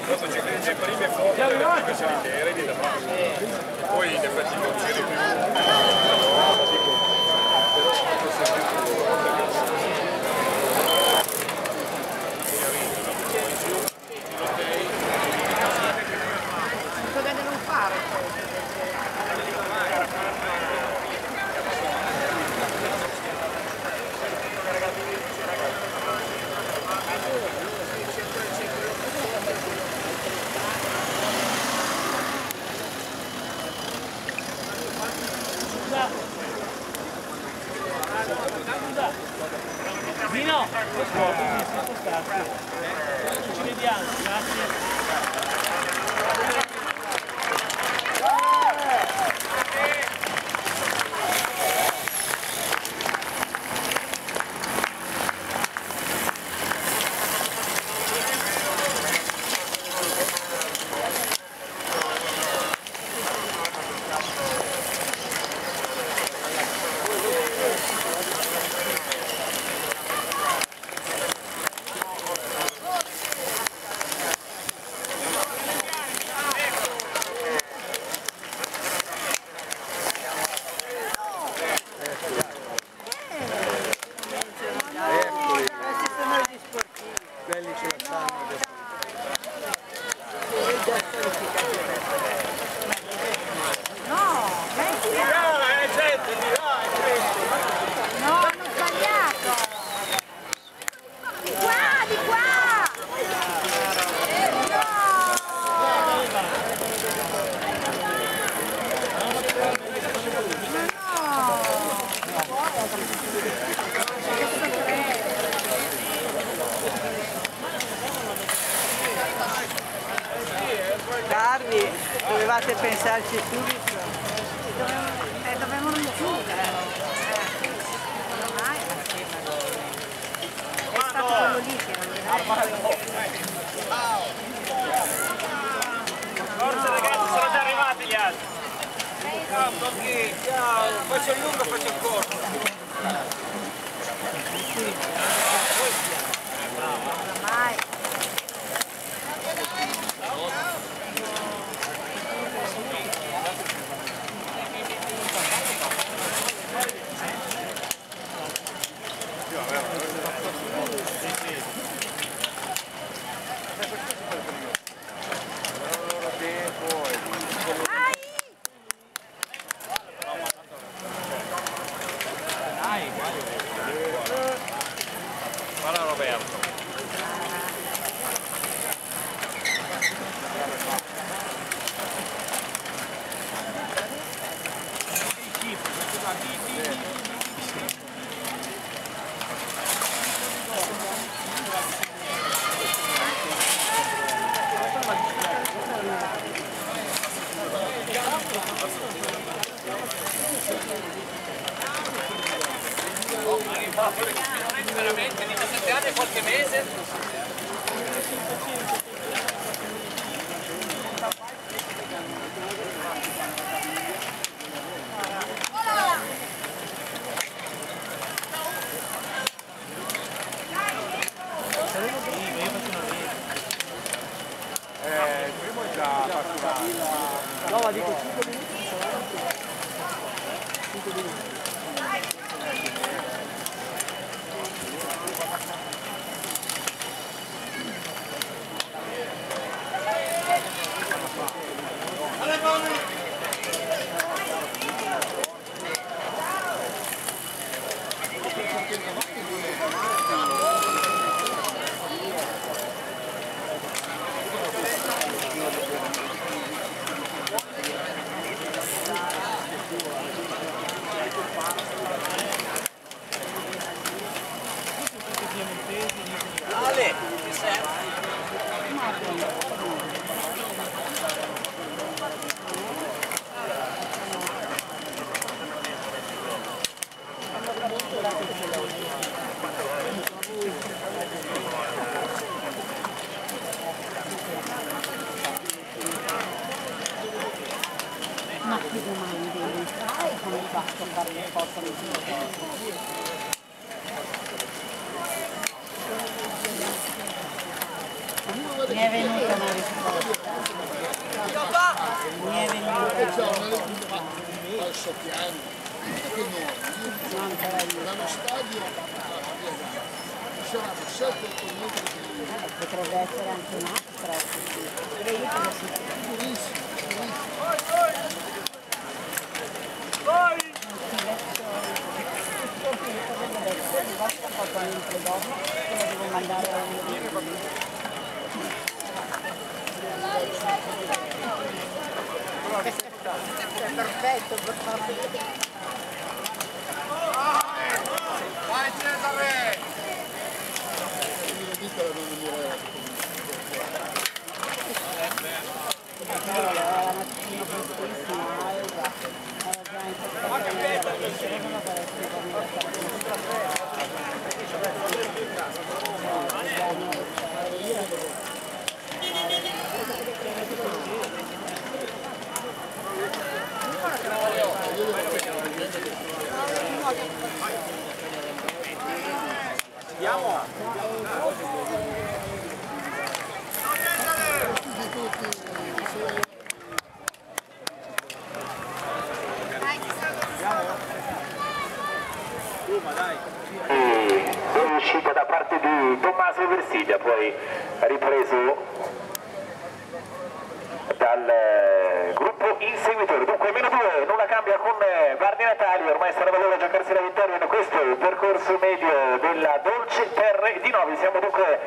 Questo ci crede prima e forte, perché se li eredi da basso. Poi in effetti non c'eri più. Cosa devono fare? Vino, ci vediamo, grazie. Carli, dovevate pensarci subito. Dovevano chiudere. Ormai è stato quello lì che non Forza ragazzi, sono già arrivati gli altri. Ciao, faccio il lungo, faccio il corto. ormai. Guarda Roberto. Veramente 17 anni e qualche mese? Il primo è già fatturato. No, ma dico 5 minuti. 5 minuti. Ale, ci serve? Ma che domande mi fai? Come faccio a fare le foto di Mi è venuta una risposta. Mi è venuta. Falso piano, che non Manca dallo stadio c'erano 7-8 metri di potrebbe essere anche un'altra. purissimo. Lo devo mandare a è perfetto per fare. Vai Cesare! Lo dico la non morire. La mattina prestissima, Alba, era già in uscita da parte di Tommaso Versilia, poi ripreso dal gruppo inseguitore. Dunque meno 2, nulla cambia con Bardi Natali, ormai sarà da loro a giocarsi la vittoria in questo percorso medio della Dolce Terre di Novi. Siamo dunque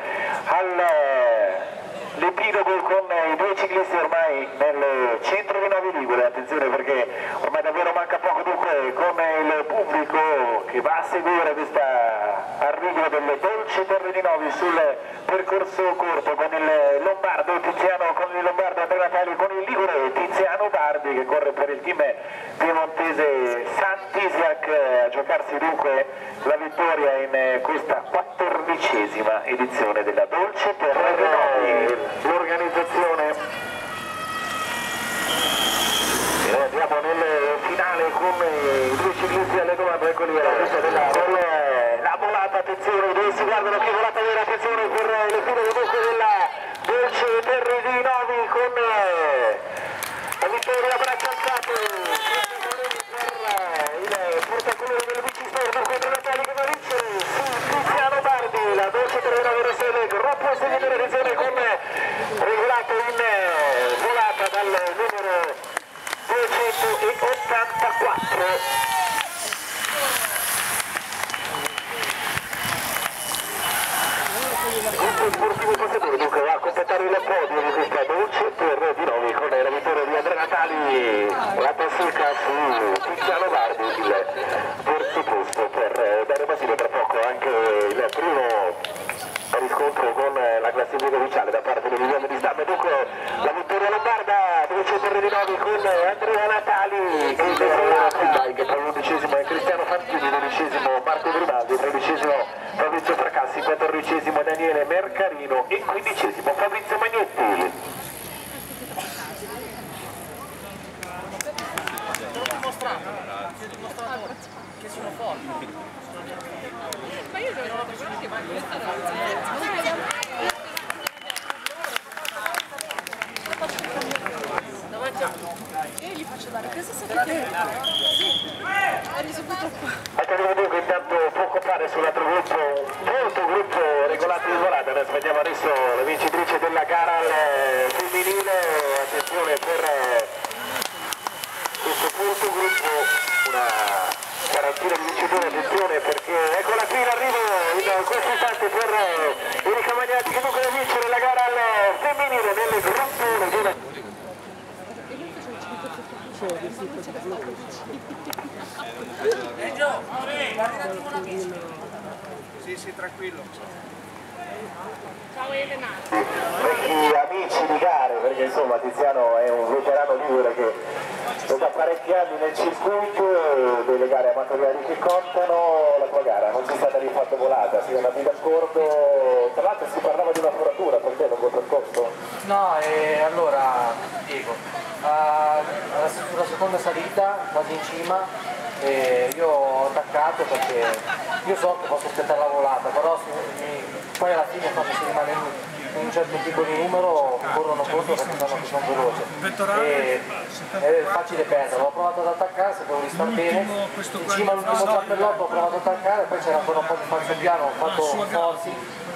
all'epilogo con i due ciclisti ormai nel centro di Novi Ligure. Attenzione perché ormai davvero manca poco, dunque con il pubblico che va a seguire questa arrivo delle Dolce Terre di Novi sul percorso corto con il Lombardo Tiziano, con il Lombardo Andrea Natali, con il Ligure Tiziano Bardi che corre per il team piemontese Sant'Isiac a giocarsi dunque la vittoria in questa 14ª edizione della Dolce Terre di Novi. L'organizzazione. E noi andiamo nel finale con i due ciclisti alle comando, eccoli la pista la volata, attenzione, dove si guardano che volata vera, attenzione per le file di dunque della Dolce Terre di Novi con la vittoria a braccia alzate per il portacolore del Bici Sport, dunque Andrea Natali che va a vincere su Tiziano Bardi, la Dolce Terre di Novi resta il gruppo seguitore, attenzione con regolato in volata dal numero 284. Gruppo sportivo Passatori dunque va a completare il podio di questa Dolce Terre di Novi con la vittoria di Andrea Natali, la classifica su Tiziano Bardi, il terzo posto per Dario Basile, tra poco anche il primo riscontro con la classifica ufficiale da parte dell'Emiliano di Stamme. Dunque la vittoria lombarda, Dolce Terre di Novi con Andrea Natali che poi l'11° è Cristiano Fantini, 12° Marco Grimaldi, 13° Fabrizio Fracassi, 14° Daniele Mercarino e 15° Fabrizio Magnetti. Che sono forti. Ma io non ho persone che vanno questa io gli faccio dare questo sapete ho risolto qua. Arriviamo dunque, intanto può contare sull'altro gruppo, un molto gruppo regolato in volata. Noi aspettiamo adesso la vincitrice della gara femminile, attenzione per questo punto gruppo, una quarantina di vincitori, attenzione perché eccola qui l'arrivo in questo istante per Erika Magnati che dunque deve vincere la gara femminile nel gruppo regionale. Sì, tranquillo. Ciao Elena. Vecchi amici di gare, perché insomma Tiziano è un veterano ligure che da parecchi anni nel circuito delle gare amatoriali che contano. La tua gara non c'è stata di fatto volata, si è andati d'accordo, tra l'altro si parlava di una foratura per te lungo il percorso? No, allora spiego. Sulla seconda salita, quasi in cima, e io ho attaccato perché io so che posso aspettare la volata, però poi alla fine quando si rimane in un certo tipo di numero corrono contro perché sanno che sono veloce e è facile perdere. Ho provato ad attaccare, sapevo di star bene, in cima all'ultimo cappellotto ho provato ad attaccare, poi c'era ancora un po' di falso piano, ho fatto forzi,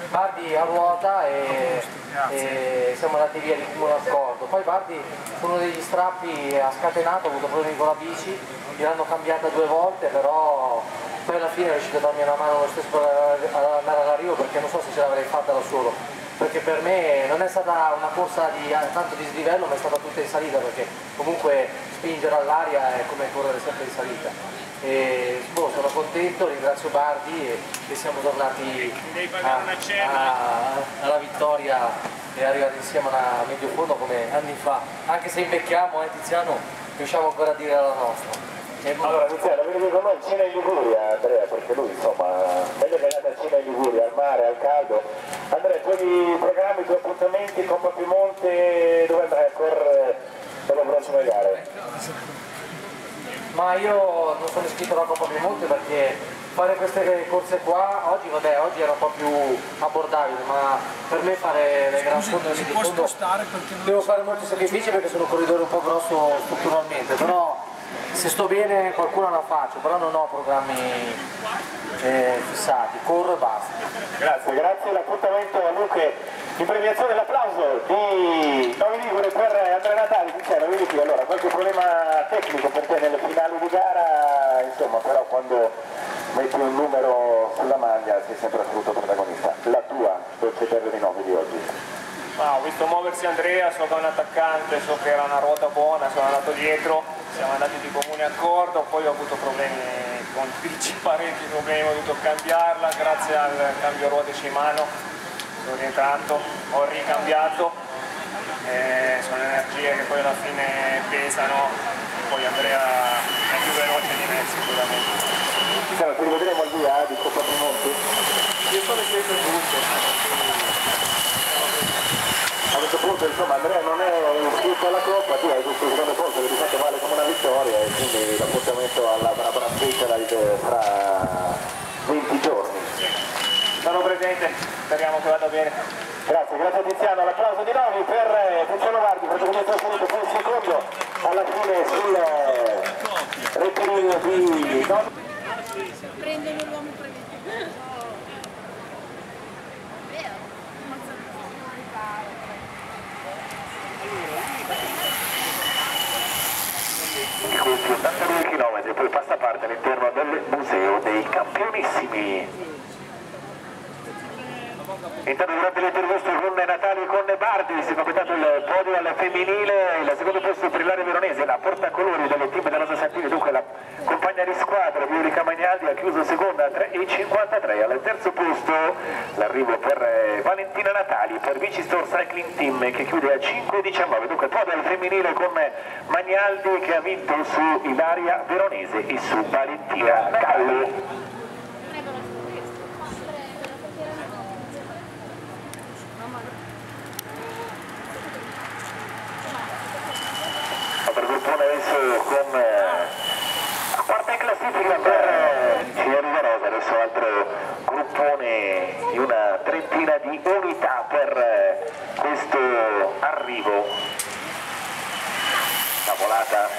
Bardi a ruota e siamo andati via di comune accordo. Poi Bardi con uno degli strappi ha scatenato, ha avuto problemi con la bici, gliel'hanno cambiata 2 volte, però poi alla fine è riuscito a darmi una mano lo stesso ad andare all'arrivo, perché non so se ce l'avrei fatta da solo, perché per me non è stata una corsa tanto di slivello, ma è stata tutta in salita, perché comunque spingere all'aria è come correre sempre in salita. E sono contento, ringrazio Bardi e siamo tornati alla vittoria e arrivati insieme a medio fondo come anni fa, anche se invecchiamo, Tiziano, riusciamo ancora a dire la nostra. Allora Tiziano, vieni con noi in Cina in Liguria, Andrea, perché lui insomma meglio che andate a Cina in Liguria, al mare, al caldo. Andrea, i tuoi programmi, i tuoi appuntamenti, Coppa Piemonte, dove andrai a correre per le prossime gare? Ma io non sono iscritto alla Coppa Piemonte perché fare queste corse qua, oggi era un po' più abbordabile, ma per me fare le Gran Fondo e Midi Fondo devo fare molti sacrifici perché sono un corridore un po' grosso strutturalmente, però se sto bene qualcuno la faccio, però non ho programmi fissati, corro e basta. Grazie, l'appuntamento a Luque in premiazione, l'applauso di Novi Ligure per Andrea Natali. Tiziano, vedi qui, allora qualche problema tecnico per te nelle finali di gara, insomma, però quando metti un numero sulla maglia sei sempre assoluto protagonista. La tua Dolce Terre di Novi di oggi? Ho visto muoversi Andrea, so che è un attaccante, so che era una ruota buona, sono andato dietro, siamo andati di comune accordo, poi ho avuto problemi con bici, parecchi problemi, ho dovuto cambiarla, grazie al cambio ruote Shimano, sto rientrando, ho ricambiato, sono energie che poi alla fine pesano, poi Andrea è più veloce di me sicuramente. Ti rivedremo al via di Coppa Piemonte? Io sono iscritto in gruppo. A questo punto insomma Andrea non è iscritto alla Coppa, tu hai questo secondo posto che di fatto vale come una vittoria e quindi l'appuntamento alla Brasetta fra 20 giorni. Sono presente, speriamo che vada bene. Grazie Tiziano, l'applauso di Novi per Tiziano Bardi, protagonista assoluto per un secondo alla fine sul rettilineo di Novi. Prendono l'uomo previsto. Di questi 82 km poi passa parte all'interno del Museo dei Campionissimi. Intanto durante le interviste con Natali e con Bardi si è completato il podio al femminile, il secondo posto per l'area veronese, la portacolori del team della Rosa Santini, dunque la compagna di squadra Violica Magnaldi ha chiuso seconda a 3,53, al terzo posto l'arrivo per Valentina Natali per Vicistore Cycling Team che chiude a 5,19, dunque podio al femminile con Magnaldi che ha vinto su Ilaria Veronese e su Valentina Gallo. Per gruppone adesso con quarta in classifica per Cinerina Rosa, adesso altro gruppone di una trentina di unità per questo arrivo. La volata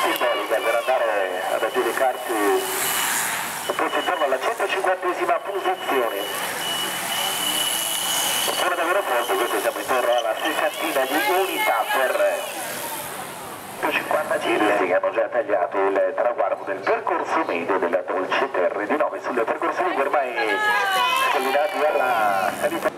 simbolica per andare ad aggiudicarsi un posto intorno alla 150esima posizione. Sono davvero forte, questo siamo intorno alla sessantina di unità per 50 giri che hanno già tagliato il traguardo del percorso medio della Dolce Terre di Novi. Sul percorso lungo ormai scollinati alla salita.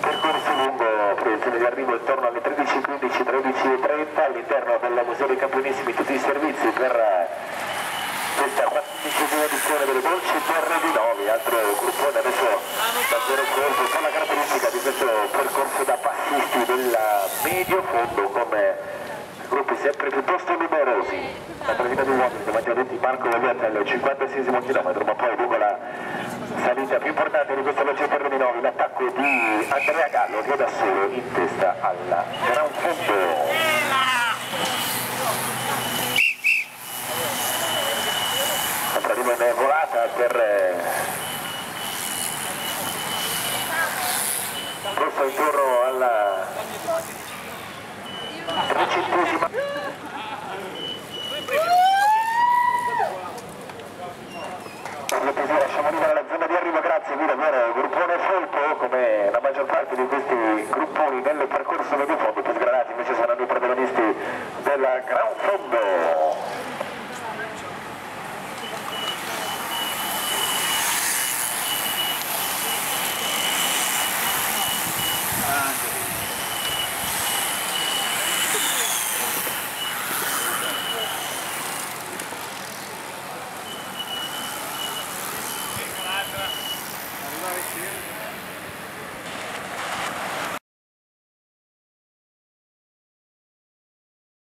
Percorso lungo, proiezione di arrivo intorno alle 13:15, 13:30 all'interno del Museo dei Campionissimi, tutti i servizi per questa quantità edizione delle dolci terre di Novi, altro gruppone adesso davvero corso, con la caratteristica di questo percorso da passisti del medio fondo con gruppi sempre piuttosto numerosi. La partita di uomini davanti a 20 Marco Gaglietta al 56esimo chilometro, ma poi lungo la salita più importante di questa dolce terre di Novi, l'attacco di Andrea Gallo che da solo in testa al gran fondo. Prima volata per corsa intorno alla 300esima. Lasciamo libera la zona di arrivo, grazie, qui davvero gruppone folto come la maggior parte di questi grupponi nel percorso medio fondo, più sgranati invece saranno i protagonisti del gran fondo.